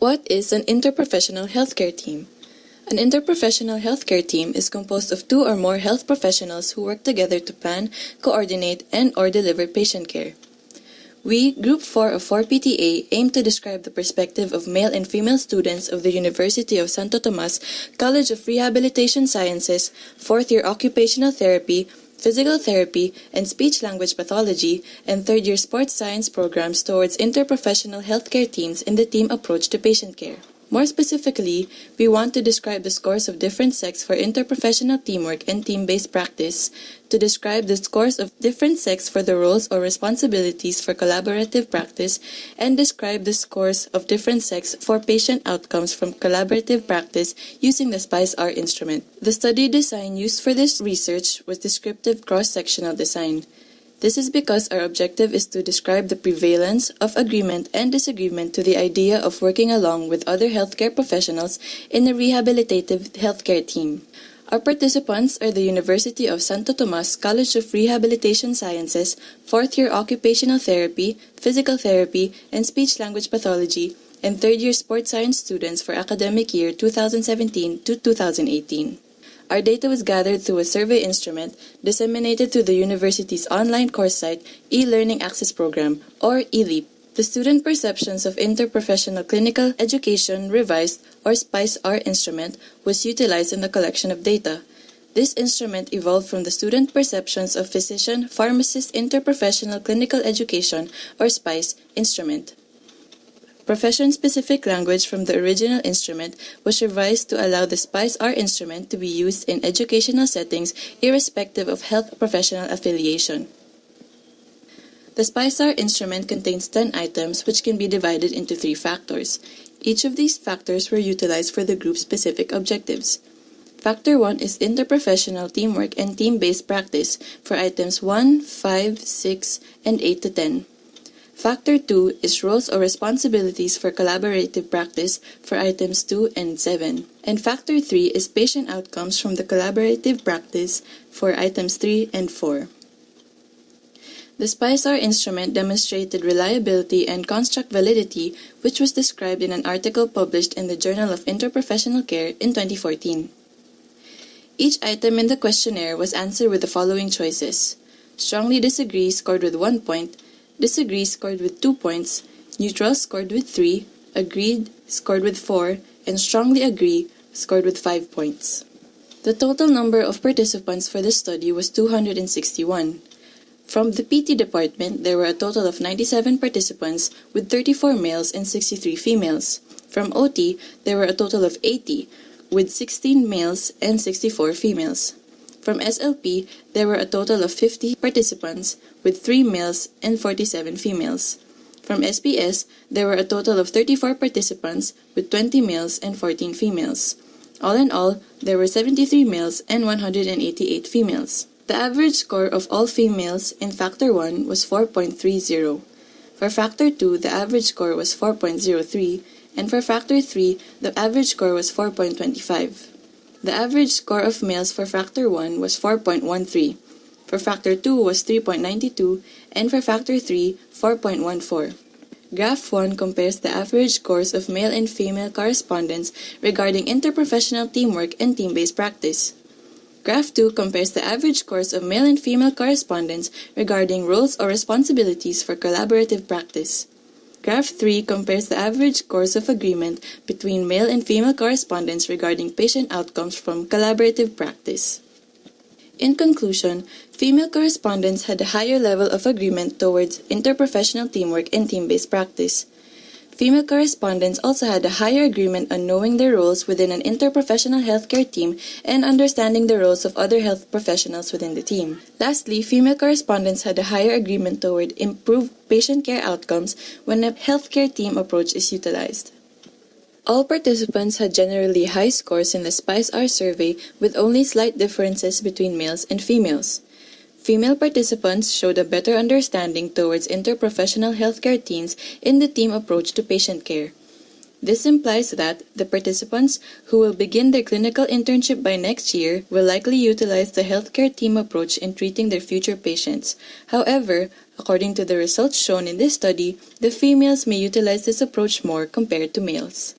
What is an interprofessional healthcare team? An interprofessional healthcare team is composed of two or more health professionals who work together to plan, coordinate, and/or deliver patient care. We, Group 4 of 4PTA, aim to describe the perspective of male and female students of the University of Santo Tomas College of Rehabilitation Sciences, 4th year Occupational Therapy, Physical Therapy, and Speech-Language Pathology, and 3rd year Sports Science programs towards interprofessional healthcare teams in the team approach to patient care. More specifically, we want to describe the scores of different sex for interprofessional teamwork and team-based practice, to describe the scores of different sex for the roles or responsibilities for collaborative practice, and describe the scores of different sex for patient outcomes from collaborative practice using the SPICE-R instrument. The study design used for this research was descriptive cross-sectional design. This is because our objective is to describe the prevalence of agreement and disagreement to the idea of working along with other healthcare professionals in a rehabilitative healthcare team. Our participants are the University of Santo Tomas College of Rehabilitation Sciences, 4th year Occupational Therapy, Physical Therapy, and Speech-Language Pathology, and 3rd year Sports Science students for academic year 2017 to 2018. Our data was gathered through a survey instrument disseminated through the university's online course site, E-Learning Access Program, or ELEAP. The Student Perceptions of Interprofessional Clinical Education Revised, or SPICE-R instrument, was utilized in the collection of data. This instrument evolved from the Student Perceptions of Physician-Pharmacist Interprofessional Clinical Education, or SPICE, instrument. Profession-specific language from the original instrument was revised to allow the SPICE-R instrument to be used in educational settings irrespective of health professional affiliation. The SPICE-R instrument contains 10 items which can be divided into 3 factors. Each of these factors were utilized for the group-specific objectives. Factor 1 is interprofessional teamwork and team-based practice for items 1, 5, 6, and 8 to 10. Factor 2 is roles or responsibilities for collaborative practice for items 2 and 7. And Factor 3 is patient outcomes from the collaborative practice for items 3 and 4. The SPICE-R instrument demonstrated reliability and construct validity, which was described in an article published in the Journal of Interprofessional Care in 2014. Each item in the questionnaire was answered with the following choices: strongly disagree scored with 1 point, disagree scored with 2 points, neutral scored with 3, agreed scored with 4, and strongly agree scored with 5 points. The total number of participants for this study was 261. From the PT department, there were a total of 97 participants with 34 males and 63 females. From OT, there were a total of 80 with 16 males and 64 females. From SLP, there were a total of 50 participants with 3 males and 47 females. From SPS, there were a total of 34 participants with 20 males and 14 females. All in all, there were 73 males and 188 females. The average score of all females in Factor 1 was 4.30. For Factor 2, the average score was 4.03, and for Factor 3, the average score was 4.25. The average score of males for Factor 1 was 4.13, for Factor 2 was 3.92, and for Factor 3, 4.14. Graph 1 compares the average scores of male and female correspondents regarding interprofessional teamwork and team-based practice. Graph 2 compares the average scores of male and female correspondents regarding roles or responsibilities for collaborative practice. Graph 3 compares the average scores of agreement between male and female correspondents regarding patient outcomes from collaborative practice. In conclusion, female correspondents had a higher level of agreement towards interprofessional teamwork and team-based practice. Female correspondents also had a higher agreement on knowing their roles within an interprofessional healthcare team and understanding the roles of other health professionals within the team. Lastly, female correspondents had a higher agreement toward improved patient care outcomes when a healthcare team approach is utilized. All participants had generally high scores in the SPICE-R survey with only slight differences between males and females. Female participants showed a better understanding towards interprofessional healthcare teams in the team approach to patient care. This implies that the participants who will begin their clinical internship by next year will likely utilize the healthcare team approach in treating their future patients. However, according to the results shown in this study, the females may utilize this approach more compared to males.